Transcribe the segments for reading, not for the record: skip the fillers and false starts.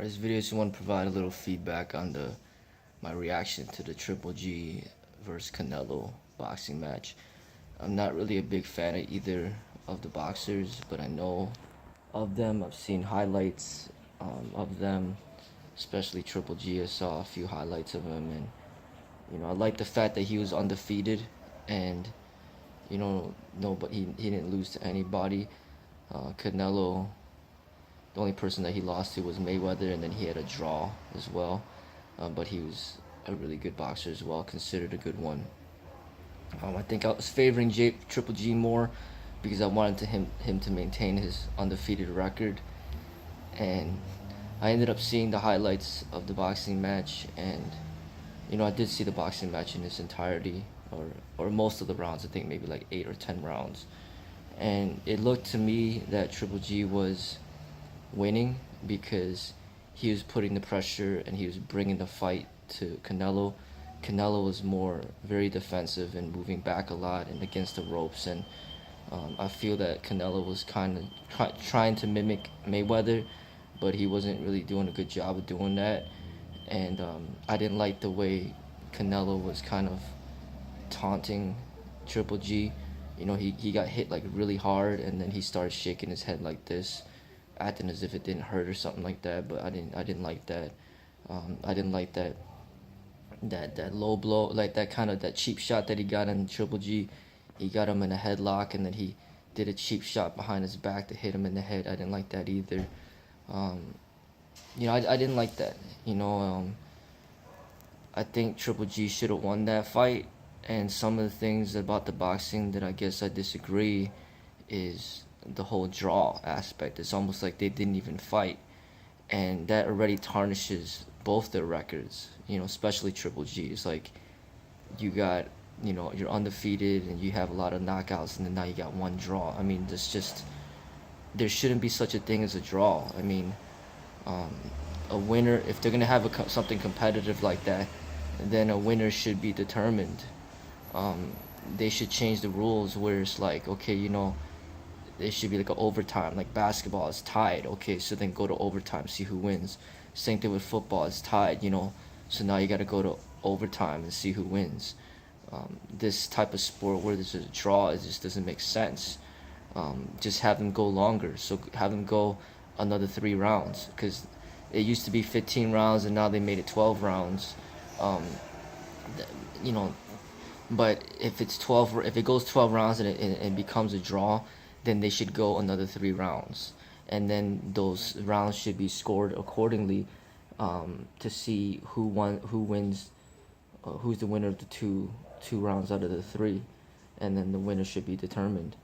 This video just want to provide a little feedback on my reaction to the Triple G versus Canelo boxing match. I'm not really a big fan of either of the boxers, but I know of them. I've seen highlights of them, especially Triple G. I saw a few highlights of him, and I like the fact that he was undefeated, and no, but he didn't lose to anybody. Canelo, the only person that he lost to was Mayweather, and then he had a draw as well. But he was a really good boxer as well, considered a good one. I think I was favoring Triple G more because I wanted him to maintain his undefeated record. And I ended up seeing the highlights of the boxing match, and I did see the boxing match in its entirety, or most of the rounds. I think maybe like 8 or 10 rounds. And it looked to me that Triple G was winning because he was putting the pressure and he was bringing the fight to Canelo. Canelo was very defensive and moving back a lot and against the ropes, and I feel that Canelo was kind of trying to mimic Mayweather, but he wasn't really doing a good job of doing that. And I didn't like the way Canelo was kind of taunting Triple G. He got hit like really hard, and then he started shaking his head like this, acting as if it didn't hurt or something like that. But I didn't like that. I didn't like that low blow, like that cheap shot that he got on Triple G. He got him in a headlock, and then he did a cheap shot behind his back to hit him in the head. I didn't like that either. I didn't like that. I think Triple G should have won that fight. And some of the things about the boxing that I guess I disagree is the whole draw aspect. It's almost like they didn't even fight, and that already tarnishes both their records. Especially Triple G. It's like you got, you're undefeated and you have a lot of knockouts, and then now you got one draw. I mean, there shouldn't be such a thing as a draw. I mean, a winner, if they're gonna have something competitive like that, then a winner should be determined. They should change the rules where it's like, okay, it should be like an overtime, like basketball is tied. Okay, so then go to overtime, see who wins. Same thing with football, it's tied, so now you got to go to overtime and see who wins. This type of sport where there's a draw, it just doesn't make sense. Just have them go longer, so have them go another 3 rounds, because it used to be 15 rounds and now they made it 12 rounds. You know, but if it goes 12 rounds and it becomes a draw, then they should go another 3 rounds, and then those rounds should be scored accordingly, to see who wins, who's the winner of the two rounds out of the 3, and then the winner should be determined.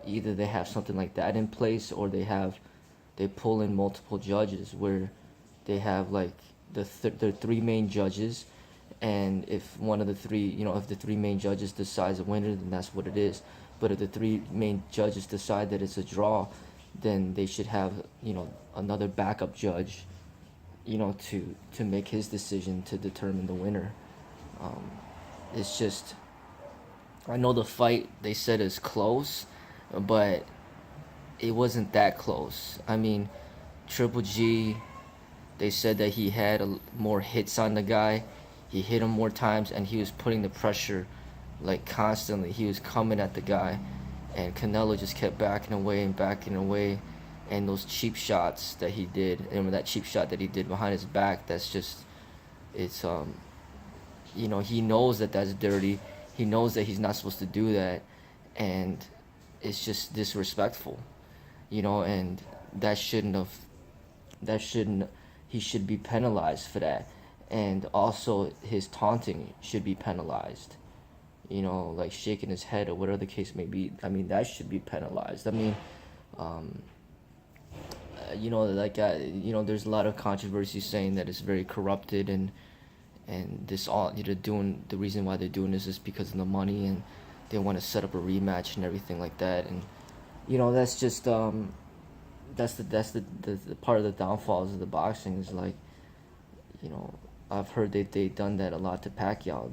Either they have something like that in place, or they pull in multiple judges where they have like the 3 main judges. And if one of the 3, if the 3 main judges decides a winner, then that's what it is. But if the 3 main judges decide that it's a draw, then they should have, another backup judge, to make his decision to determine the winner. It's just, I know the fight they said is close, but it wasn't that close. I mean, Triple G, they said that he had more hits on the guy. He hit him more times, and he was putting the pressure like constantly. He was coming at the guy, and Canelo just kept backing away and backing away. And those cheap shots that he did, and that cheap shot that he did behind his back, that's just, it's he knows that that's dirty. He knows that he's not supposed to do that, and it's just disrespectful, and he should be penalized for that. And also his taunting should be penalized, like shaking his head or whatever the case may be. I mean, that should be penalized. I mean, there's a lot of controversy saying that it's very corrupted, and this all, doing, the reason why they're doing this is because of the money, and they want to set up a rematch and everything like that. And that's just that's the part of the downfalls of the boxing is like, I've heard that they done that a lot to Pacquiao.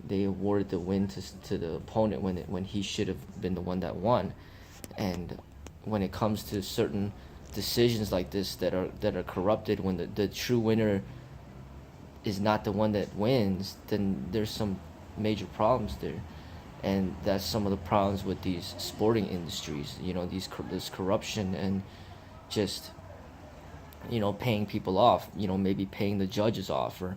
They awarded the win to the opponent when he should have been the one that won. And when it comes to certain decisions like this that are corrupted, when the true winner is not the one that wins, then there's some major problems there. And that's some of the problems with these sporting industries. This corruption, and just paying people off. Maybe paying the judges off, or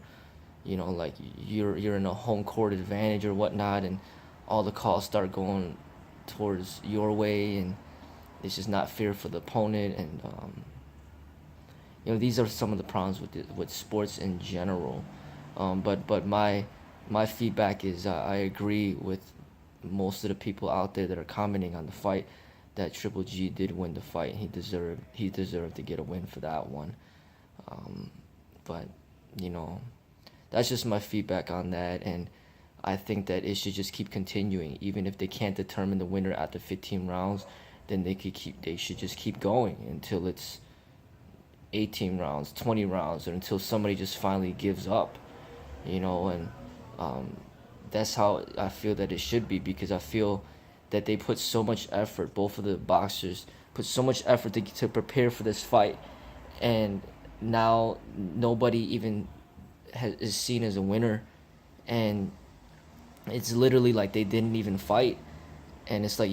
like you're in a home court advantage or whatnot, and all the calls start going towards your way, and it's just not fair for the opponent. And these are some of the problems with sports in general. But my feedback is, I agree with most of the people out there that are commenting on the fight, that Triple G did win the fight. He deserved to get a win for that one. But that's just my feedback on that, and I think that it should just keep continuing. Even if they can't determine the winner after 15 rounds, then they should just keep going until it's 18 rounds, 20 rounds, or until somebody just finally gives up. And that's how I feel that it should be, because I feel that they put so much effort, both of the boxers put so much effort to prepare for this fight, and now nobody even is seen as a winner, and it's literally like they didn't even fight. And it's like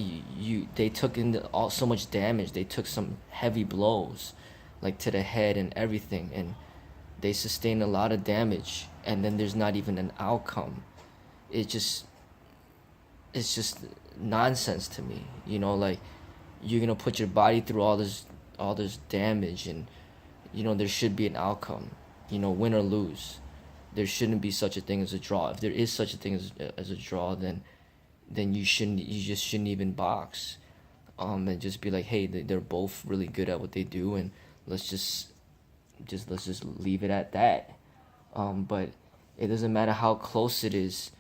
they took in so much damage. They took some heavy blows, like to the head and everything, and they sustained a lot of damage, and then there's not even an outcome. It's just nonsense to me. Like, you're gonna put your body through all this damage, and there should be an outcome. Win or lose, there shouldn't be such a thing as a draw. If there is such a thing as a draw, then you just shouldn't even box. And just be like, hey, they're both really good at what they do, and let's just leave it at that. But it doesn't matter how close it is.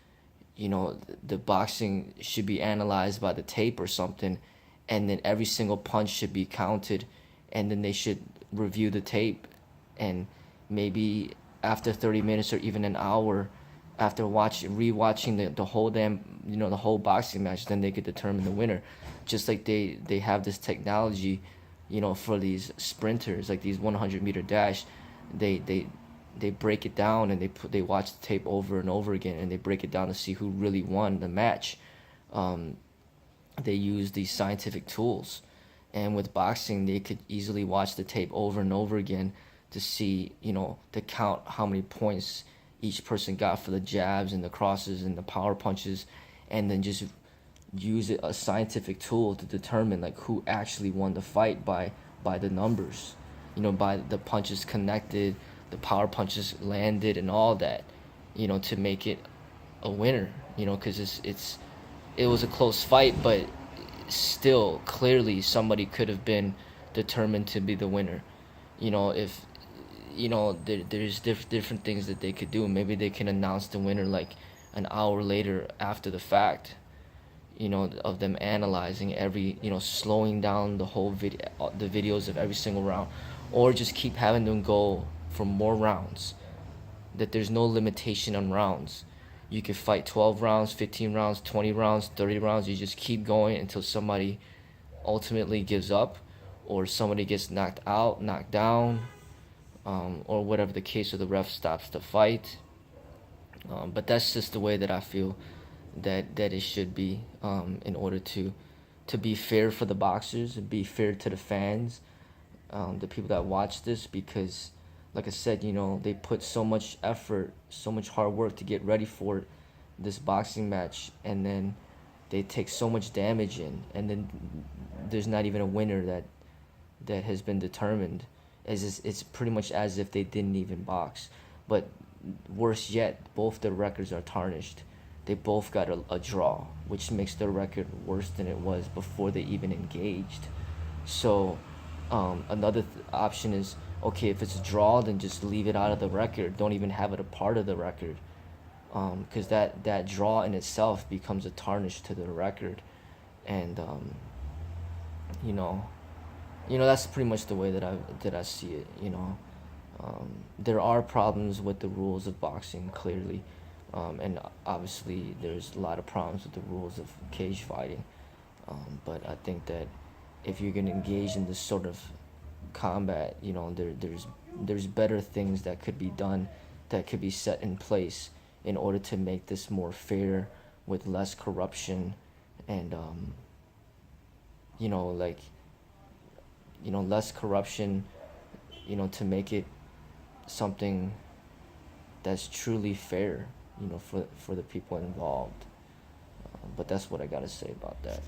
The boxing should be analyzed by the tape or something, and then every single punch should be counted, and then they should review the tape, and maybe after 30 minutes or even an hour, after rewatching the whole the whole boxing match, then they could determine the winner. Just like they have this technology, for these sprinters, like these 100-meter dash, they break it down, and they watch the tape over and over again, and they break it down to see who really won the match. They use these scientific tools, and with boxing, they could easily watch the tape over and over again to see, to count how many points each person got for the jabs and the crosses and the power punches, and then just use a scientific tool to determine like who actually won the fight by the numbers, by the punches connected, the power punches landed, and all that, to make it a winner. Because it was a close fight, but still clearly somebody could have been determined to be the winner. If there's different things that they could do. Maybe they can announce the winner like an hour later after the fact, of them analyzing every, slowing down the whole the videos of every single round, or just keep having them go for more rounds, that there's no limitation on rounds. You could fight 12 rounds, 15 rounds, 20 rounds, 30 rounds. You just keep going until somebody ultimately gives up, or somebody gets knocked out, knocked down, or whatever the case, or the ref stops the fight. But that's just the way that I feel that it should be, in order to be fair for the boxers and be fair to the fans, the people that watch this, because like I said, they put so much effort, so much hard work to get ready for this boxing match, and then they take so much damage in, and then there's not even a winner that has bing determined. It's pretty much as if they didn't even box. But worse yet, both their records are tarnished. They both got a draw, which makes their record worse than it was before they even engaged. So another option is, okay, if it's a draw, then just leave it out of the record. Don't even have it a part of the record, because that draw in itself becomes a tarnish to the record. And that's pretty much the way that I see it. There are problems with the rules of boxing, clearly, and obviously there's a lot of problems with the rules of cage fighting. But I think that if you're gonna engage in this sort of combat, you know, there's better things that could be done, that could be set in place in order to make this more fair, with less corruption, and you know, like, you know, less corruption, you know, to make it something that's truly fair, you know, for the people involved. But that's what I gotta say about that.